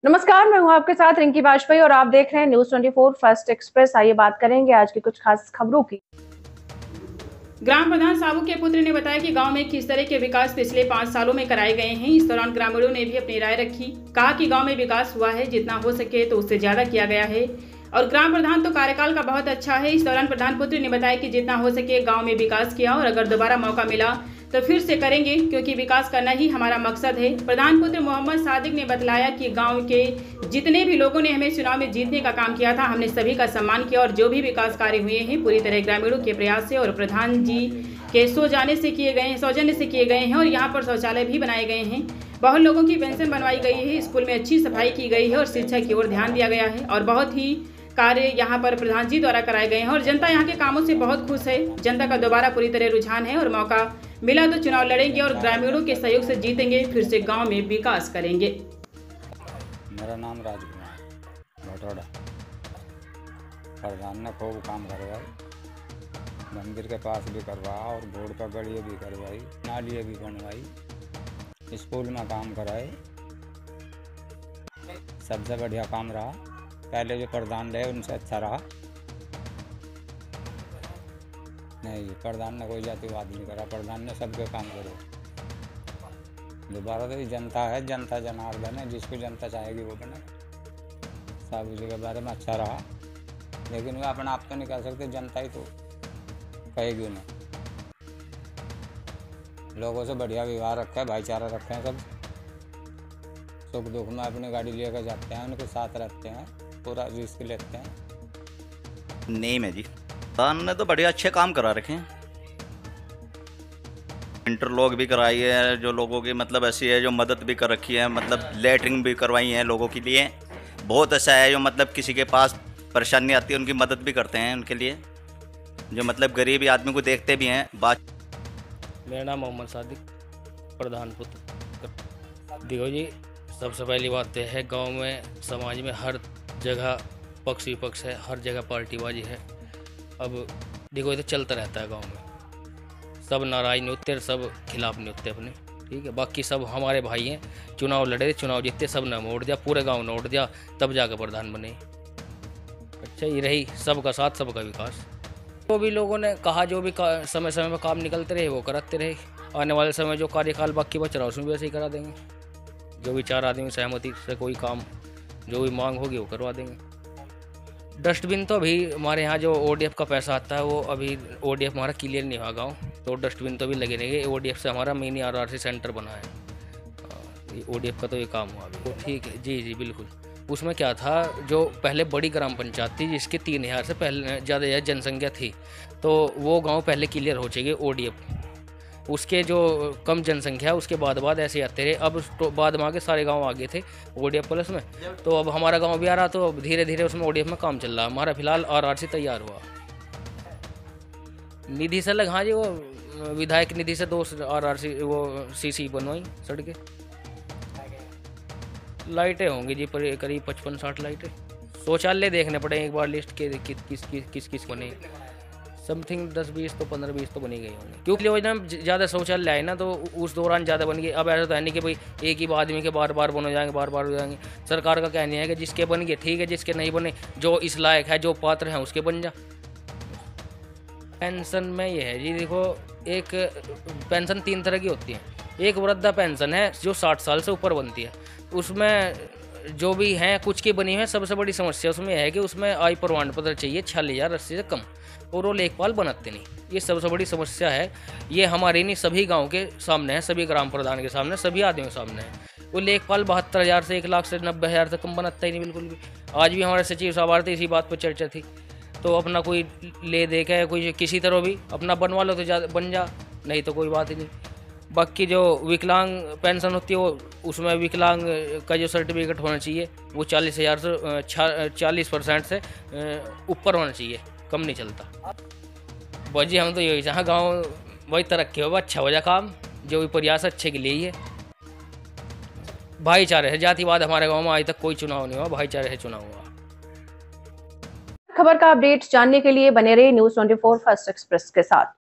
नमस्कार, मैं हूं आपके साथ रिंकी वाजपेयी और आप देख रहे हैं न्यूज 24 फर्स्ट एक्सप्रेस। आइए बात करेंगे आज की कुछ खास खबरों की। ग्राम प्रधान साबू के पुत्र ने बताया कि गांव में किस तरह के विकास पिछले 5 सालों में कराए गए हैं। इस दौरान ग्रामीणों ने भी अपनी राय रखी। कहा कि गांव में विकास हुआ है, जितना हो सके तो उससे ज्यादा किया गया है और ग्राम प्रधान तो कार्यकाल का बहुत अच्छा है। इस दौरान प्रधान पुत्र ने बताया कि जितना हो सके गाँव में विकास किया और अगर दोबारा मौका मिला तो फिर से करेंगे, क्योंकि विकास करना ही हमारा मकसद है। प्रधान पुत्र मोहम्मद सादिक ने बतलाया कि गांव के जितने भी लोगों ने हमें चुनाव में जीतने का काम किया था, हमने सभी का सम्मान किया और जो भी विकास कार्य हुए हैं पूरी तरह ग्रामीणों के प्रयास से और प्रधान जी के सौजन्य से किए गए हैं और यहाँ पर शौचालय भी बनाए गए हैं। बहुत लोगों की पेंशन बनवाई गई है, स्कूल में अच्छी सफाई की गई है और शिक्षा की ओर ध्यान दिया गया है और बहुत ही कार्य यहाँ पर प्रधान जी द्वारा कराए गए हैं और जनता यहाँ के कामों से बहुत खुश है। जनता का दोबारा पूरी तरह रुझान है और मौका मिला तो चुनाव लड़ेंगे और ग्रामीणों के सहयोग से जीतेंगे, फिर से गांव में विकास करेंगे। मेरा नाम राजकुमार भटोड़ा। प्रधान ने खूब काम करवाए, मंदिर के पास भी करवाया और बोर्ड पर गड़िया भी करवाई, नालियाँ भी बनवाई, स्कूल में काम कराए। सबसे बढ़िया काम रहा, पहले जो प्रधान रहे उनसे अच्छा रहा। नहीं, प्रधान ने कोई जातिवाद नहीं करा, प्रधान ने सबके काम करे। दोबारा तो जनता है, जनता जनार्दन है, जिसको जनता चाहेगी वो बने। साबू जी के बारे में अच्छा रहा, लेकिन वे अपना आप तो नहीं कह सकते, जनता ही तो कहेगी उन्हें। लोगों से बढ़िया व्यवहार रखा है, भाईचारा रखे हैं, सब सुख दुख में अपनी गाड़ी लेकर जाते हैं, उनके साथ रहते हैं, पूरा रिस्क लेते हैं। नेम है जी, प्रधान ने तो बढ़िया अच्छे काम करा रखे हैं। इंटरलॉक भी कराई है, जो लोगों की मतलब ऐसी है जो मदद भी कर रखी है, मतलब लेटरिंग भी करवाई है लोगों के लिए। बहुत अच्छा है, जो मतलब किसी के पास परेशानी आती है उनकी मदद भी करते हैं, उनके लिए जो मतलब गरीब आदमी को देखते भी हैं। मेरा नाम मोहम्मद सादिक, प्रधान पुत्र। देखो जी, सबसे पहली बात यह है, गांव में समाज में हर जगह पक्ष विपक्ष है, हर जगह पार्टीबाजी है। अब देखो, ये तो चलता रहता है गांव में, सब नाराज नहीं होते, सब खिलाफ नहीं होते अपने, ठीक है। बाकी सब हमारे भाई हैं, चुनाव लड़े, चुनाव जीतते, सब ने वोट दिया, पूरे गांव ने वोट दिया, तब जाकर प्रधान बने। अच्छा, ये रही सबका साथ, सबका विकास। जो भी लोगों ने कहा, जो भी समय समय में काम निकलते रहे वो कराते रहे। आने वाले समय जो कार्यकाल बाकी बच रहा है उसमें भी ऐसे ही करा देंगे। जो भी 4 आदमी सहमति से कोई काम, जो भी मांग होगी वो करवा देंगे। डस्टबिन तो अभी हमारे यहाँ जो ओडीएफ का पैसा आता है, वो अभी ओडीएफ हमारा क्लियर नहीं हुआ गाँव, तो डस्टबिन तो भी लगे रहेंगे। ओडीएफ से हमारा मिनी आरआरसी सेंटर बना है, ओडीएफ का तो ये काम हुआ अभी, तो ठीक है जी जी बिल्कुल। उसमें क्या था, जो पहले बड़ी ग्राम पंचायत थी जिसके 3000 से पहले ज़्यादा जनसंख्या थी, तो वो गांव पहले क्लियर हो जाएगी ओडीएफ। उसके जो कम जनसंख्या उसके बाद ऐसे आते रहे। अब तो बाद में आगे सारे गांव आगे थे ओडीएफ प्लस में, तो अब हमारा गांव भी आ रहा, तो अब धीरे धीरे उसमें ओडीएफ में काम चल रहा है। हमारा फिलहाल आरआरसी तैयार हुआ, निधि से लग, हाँ जी, वो विधायक निधि से 2 आरआरसी वो सीसी बनवाई सड़कें। लाइटें होंगी जी, पर करीब 55-60 लाइटें। शौचालय देखने पड़े एक बार लिस्ट के किस बने, समथिंग 10-20 तो 15-20 तो बनी गई होंगी, क्योंकि योजना में ज़्यादा शौचालय आए ना, तो उस दौरान ज़्यादा बन गई। अब ऐसा तो है नहीं कि भाई एक ही आदमी के बार बार बन जाएंगे, बार बार हो जाएंगे। सरकार का कहना है कि जिसके बन गए ठीक है, जिसके नहीं बने, जो इस लायक है, जो पात्र हैं, उसके बन जा। पेंशन में ये है जी, देखो, एक पेंशन 3 तरह की होती है। एक वृद्धा पेंशन है जो 60 साल से ऊपर बनती है, उसमें जो भी हैं कुछ की बनी है। सबसे बड़ी समस्या उसमें है कि उसमें आय प्रमाण पत्र चाहिए 46,080 से कम, और वो लेखपाल बनाते नहीं। ये सबसे बड़ी समस्या है। ये हमारे नहीं, सभी गांव के सामने है, सभी ग्राम प्रधान के सामने, सभी आदमियों के सामने है। वो लेखपाल 72,000 से 1 लाख से 90,000 से कम बनाता ही नहीं बिल्कुल भी। आज भी हमारे सचिव साहब आ रहे थे, इसी बात पर चर्चा थी। तो अपना कोई ले दे के कोई किसी तरह भी अपना बनवा लो तो बन जा, नहीं तो कोई बात ही नहीं। बाकी जो विकलांग पेंशन होती है, वो उसमें विकलांग का जो सर्टिफिकेट होना चाहिए वो 40,000 से 40% से ऊपर होना चाहिए, कम नहीं चलता। भाजी हम तो यही चाहें गाँव वही तरक्की हो, अच्छा हो जाए काम, जो भी प्रयास अच्छे के लिए ही है। भाईचारे है, जातिवाद हमारे गाँव में आज तक कोई चुनाव नहीं हुआ, भाईचारे से चुनाव हुआ। खबर का अपडेट जानने के लिए बने रहे न्यूज 24 फर्स्ट एक्सप्रेस के साथ।